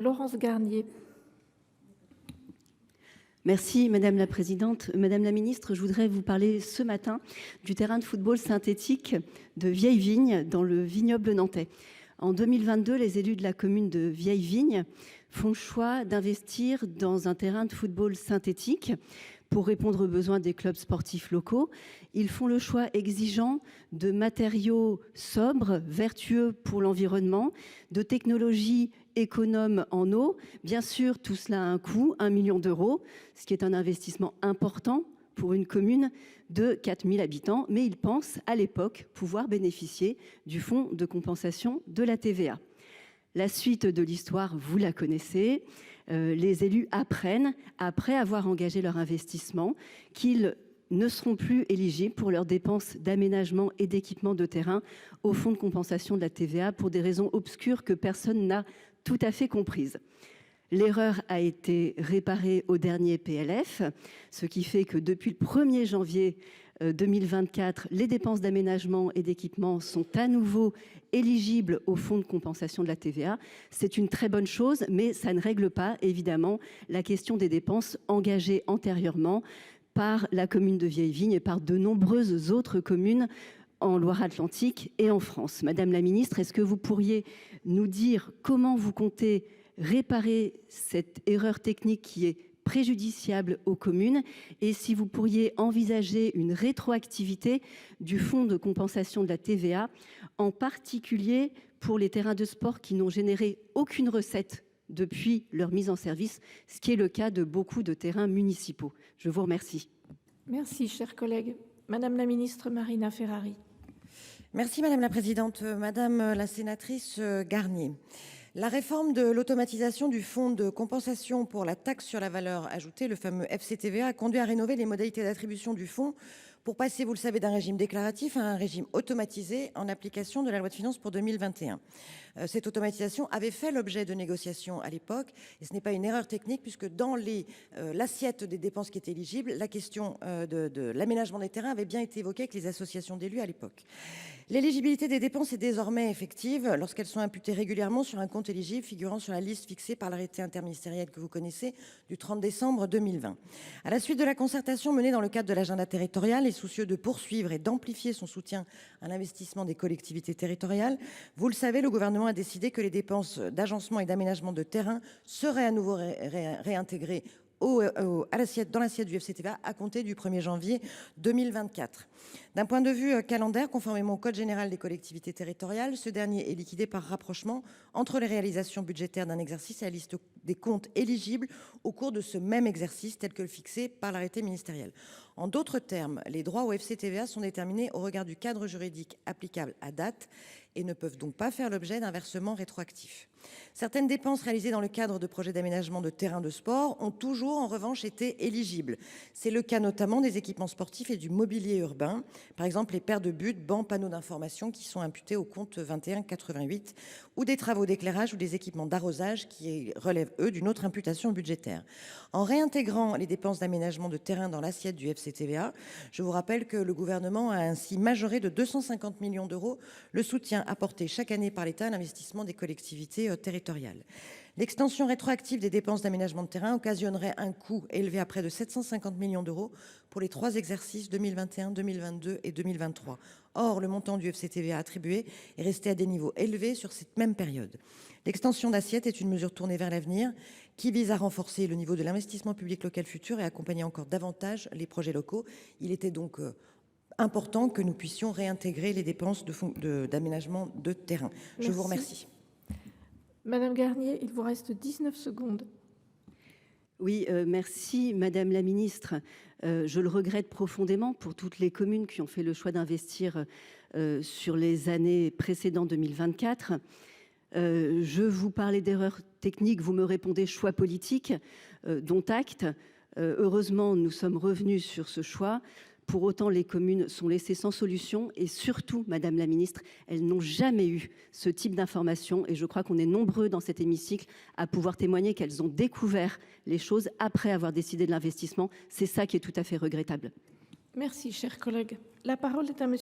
Laurence Garnier. Merci Madame la Présidente. Madame la Ministre, je voudrais vous parler ce matin du terrain de football synthétique de Vieille-Vigne dans le vignoble nantais. En 2022, les élus de la commune de Vieille-Vigne font le choix d'investir dans un terrain de football synthétique pour répondre aux besoins des clubs sportifs locaux. Ils font le choix exigeant de matériaux sobres, vertueux pour l'environnement, de technologies économes en eau. Bien sûr, tout cela a un coût, 1 million d'euros, ce qui est un investissement important pour une commune de 4000 habitants, mais ils pensent à l'époque pouvoir bénéficier du fonds de compensation de la TVA. La suite de l'histoire, vous la connaissez. Les élus apprennent, après avoir engagé leur investissement, qu'ils ne seront plus éligibles pour leurs dépenses d'aménagement et d'équipement de terrain au fonds de compensation de la TVA pour des raisons obscures que personne n'a tout à fait comprises. L'erreur a été réparée au dernier PLF, ce qui fait que depuis le 1er janvier 2024, les dépenses d'aménagement et d'équipement sont à nouveau éligibles au fonds de compensation de la TVA. C'est une très bonne chose, mais ça ne règle pas évidemment la question des dépenses engagées antérieurement par la commune de Vieille-Vigne et par de nombreuses autres communes en Loire-Atlantique et en France. Madame la Ministre, est-ce que vous pourriez nous dire comment vous comptez réparer cette erreur technique qui est préjudiciable aux communes et si vous pourriez envisager une rétroactivité du fonds de compensation de la TVA, en particulier pour les terrains de sport qui n'ont généré aucune recette depuis leur mise en service, ce qui est le cas de beaucoup de terrains municipaux. Je vous remercie. Merci, chers collègues. Madame la ministre Marina Ferrari. Merci Madame la Présidente. Madame la sénatrice Garnier, la réforme de l'automatisation du fonds de compensation pour la taxe sur la valeur ajoutée, le fameux FCTVA, a conduit à rénover les modalités d'attribution du fonds pour passer, vous le savez, d'un régime déclaratif à un régime automatisé en application de la loi de finances pour 2021. Cette automatisation avait fait l'objet de négociations à l'époque et ce n'est pas une erreur technique puisque dans l'assiette des dépenses qui étaient éligibles, la question de l'aménagement des terrains avait bien été évoquée avec les associations d'élus à l'époque. L'éligibilité des dépenses est désormais effective lorsqu'elles sont imputées régulièrement sur un compte éligible figurant sur la liste fixée par l'arrêté interministériel que vous connaissez du 30 décembre 2020. À la suite de la concertation menée dans le cadre de l'agenda territorial et soucieux de poursuivre et d'amplifier son soutien à l'investissement des collectivités territoriales, vous le savez, le gouvernement a décidé que les dépenses d'agencement et d'aménagement de terrain seraient à nouveau réintégrées dans l'assiette du FCTVA à compter du 1er janvier 2024. D'un point de vue calendaire, conformément au Code général des collectivités territoriales, ce dernier est liquidé par rapprochement entre les réalisations budgétaires d'un exercice et la liste des comptes éligibles au cours de ce même exercice, tel que le fixé par l'arrêté ministériel. En d'autres termes, les droits au FCTVA sont déterminés au regard du cadre juridique applicable à date et ne peuvent donc pas faire l'objet d'un versement rétroactif. Certaines dépenses réalisées dans le cadre de projets d'aménagement de terrains de sport ont toujours en revanche été éligibles. C'est le cas notamment des équipements sportifs et du mobilier urbain, par exemple les paires de buts, bancs, panneaux d'information qui sont imputés au compte 2188, ou des travaux d'éclairage ou des équipements d'arrosage qui relèvent eux d'une autre imputation budgétaire. En réintégrant les dépenses d'aménagement de terrain dans l'assiette du FCTVA, je vous rappelle que le gouvernement a ainsi majoré de 250 millions d'euros le soutien apporté chaque année par l'État à l'investissement des collectivités territoriales. L'extension rétroactive des dépenses d'aménagement de terrain occasionnerait un coût élevé à près de 750 millions d'euros pour les 3 exercices 2021, 2022 et 2023. Or, le montant du FCTVA attribué est resté à des niveaux élevés sur cette même période. L'extension d'assiette est une mesure tournée vers l'avenir qui vise à renforcer le niveau de l'investissement public local futur et à accompagner encore davantage les projets locaux. Il était donc important que nous puissions réintégrer les dépenses d'aménagement de terrain. Merci. Je vous remercie. Madame Garnier, il vous reste 19 secondes. Oui, merci Madame la Ministre. Je le regrette profondément pour toutes les communes qui ont fait le choix d'investir sur les années précédentes 2024. Je vous parlais d'erreurs techniques, vous me répondez choix politique, dont acte. Heureusement, nous sommes revenus sur ce choix. Pour autant, les communes sont laissées sans solution et surtout, Madame la Ministre, elles n'ont jamais eu ce type d'information et je crois qu'on est nombreux dans cet hémicycle à pouvoir témoigner qu'elles ont découvert les choses après avoir décidé de l'investissement. C'est ça qui est tout à fait regrettable. Merci, chers collègues. La parole est à Monsieur